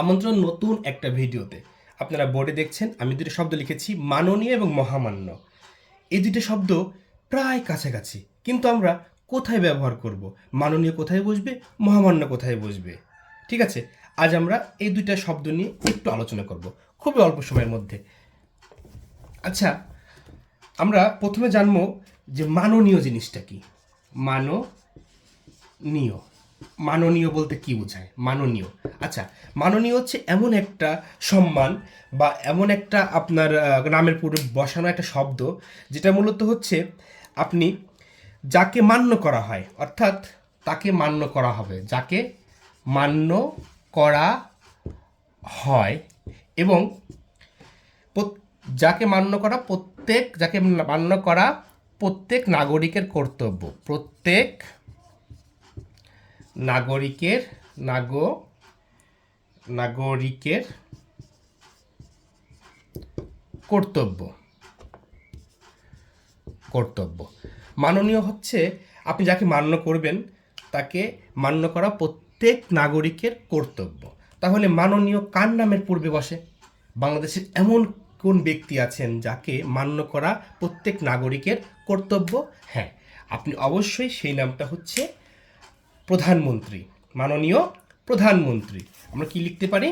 আমন্ত্রণ নতুন একটা ভিডিওতে। আপনারা বোর্ডে দেখছেন আমি দুটো শব্দ লিখেছি, মাননীয় এবং মহামান্য। এই দুটো শব্দ প্রায় কাছাকাছি, কিন্তু আমরা কোথায় ব্যবহার করব? মাননীয় কোথায় বসবে, মহামান্য কোথায় বসবে? ঠিক আছে, আজ আমরা এই দুইটা শব্দ নিয়ে একটু আলোচনা করব খুবই অল্প সময়ের মধ্যে। আচ্ছা, আমরা প্রথমে জানবো যে মাননীয় জিনিসটা কি। মাননীয়, মাননীয় বলতে কি বোঝায়? মাননীয়, আচ্ছা, মাননীয় হচ্ছে এমন একটা সম্মান বা এমন একটা আপনার নামের পূর্বে বসানো একটা শব্দ, যেটা মূলত হচ্ছে আপনি যাকে মান্য করা হয়, অর্থাৎ তাকে মান্য করা হবে, যাকে মান্য করা হয় এবং যাকে মান্য করা প্রত্যেক নাগরিকের কর্তব্য। প্রত্যেক নাগরিকের কর্তব্য। মাননীয় হচ্ছে আপনি যাকে মান্য করবেন তাকে মান্য করা প্রত্যেক নাগরিকের কর্তব্য। তাহলে মাননীয় কার নামের পূর্বে বসে? বাংলাদেশের এমন কোন ব্যক্তি আছেন যাকে মান্য করা প্রত্যেক নাগরিকের কর্তব্য? হ্যাঁ, আপনি অবশ্যই সেই নামটা হচ্ছে প্রধানমন্ত্রী। মাননীয় প্রধানমন্ত্রী। আমরা কি লিখতে পারি?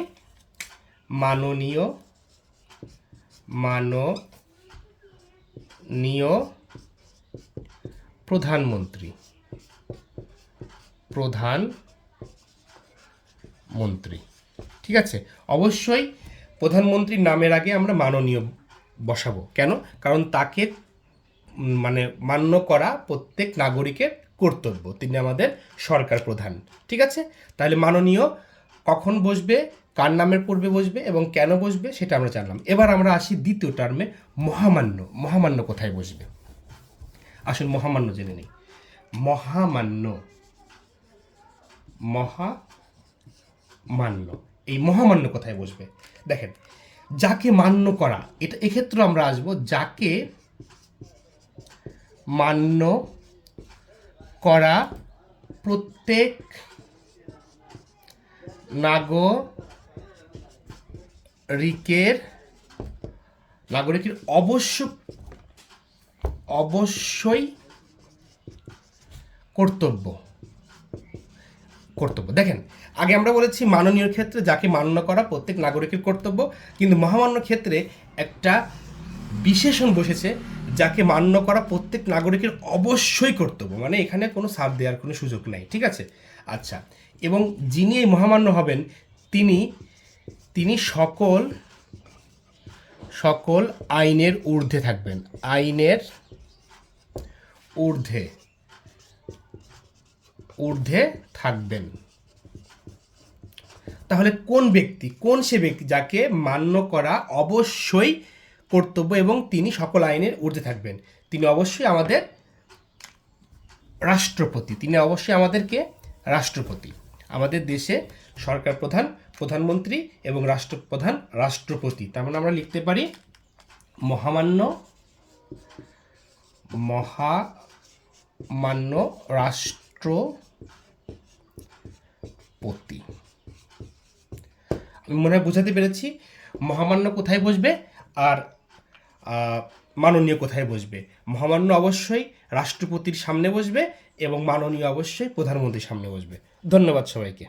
মাননীয় প্রধানমন্ত্রী। ঠিক আছে, অবশ্যই প্রধানমন্ত্রীর নামের আগে আমরা মাননীয় বসাবো। কেন? কারণ তাকে মান্য করা প্রত্যেক নাগরিকের কর্তব্য। তিনি আমাদের সরকার প্রধান। ঠিক আছে, তাহলে মাননীয় কখন বসবে, কার নামের পূর্বে বসবে এবং কেন বসবে সেটা আমরা জানলাম। এবার আমরা আসি দ্বিতীয় টার্মে, মহামান্য। মহামান্য কোথায় বসবে? আসলে মহামান্য জেনে নেই। মহামান্য, এই মহামান্য কোথায় বসবে? দেখেন, যাকে মান্য করা, এটা এক্ষেত্রে আমরা আসবো যাকে মান্য করা প্রত্যেক নাগরিকের অবশ্যই কর্তব্য। দেখেন, আগে আমরা বলেছি মাননীয় ক্ষেত্রে যাকে মান্য করা প্রত্যেক নাগরিকের কর্তব্য, কিন্তু মহামান্য ক্ষেত্রে একটা বিশেষণ বসেছে, যাকে মান্য করা প্রত্যেক নাগরিকের অবশ্যই কর্তব্য। মানে এখানে কোনো ছাড় দেওয়ার কোনো সুযোগ নাই। ঠিক আছে, আচ্ছা, এবং যিনি এই মহামান্য হবেন তিনি সকল আইনের ঊর্ধ্বে থাকবেন। আইনের ঊর্ধ্বে থাকবেন। তাহলে কোন সে ব্যক্তি যাকে মান্য করা অবশ্যই কর্তব্য এবং তিনি সকল আইনের ঊর্ধ্বে থাকবেন? তিনি অবশ্যই আমাদের রাষ্ট্রপতি। রাষ্ট্রপতি। আমাদের দেশে সরকার প্রধান প্রধানমন্ত্রী এবং রাষ্ট্রপ্রধান রাষ্ট্রপতি। তার মানে আমরা লিখতে পারি মহামান্য রাষ্ট্রপতি। আমি মনে হয় বোঝাতে পেরেছি মহামান্য কোথায় বসবে আর মাননীয় কোথায় বসবে। মহামান্য অবশ্যই রাষ্ট্রপতির সামনে বসবে এবং মাননীয় অবশ্যই প্রধানমন্ত্রীর সামনে বসবে। ধন্যবাদ সবাইকে।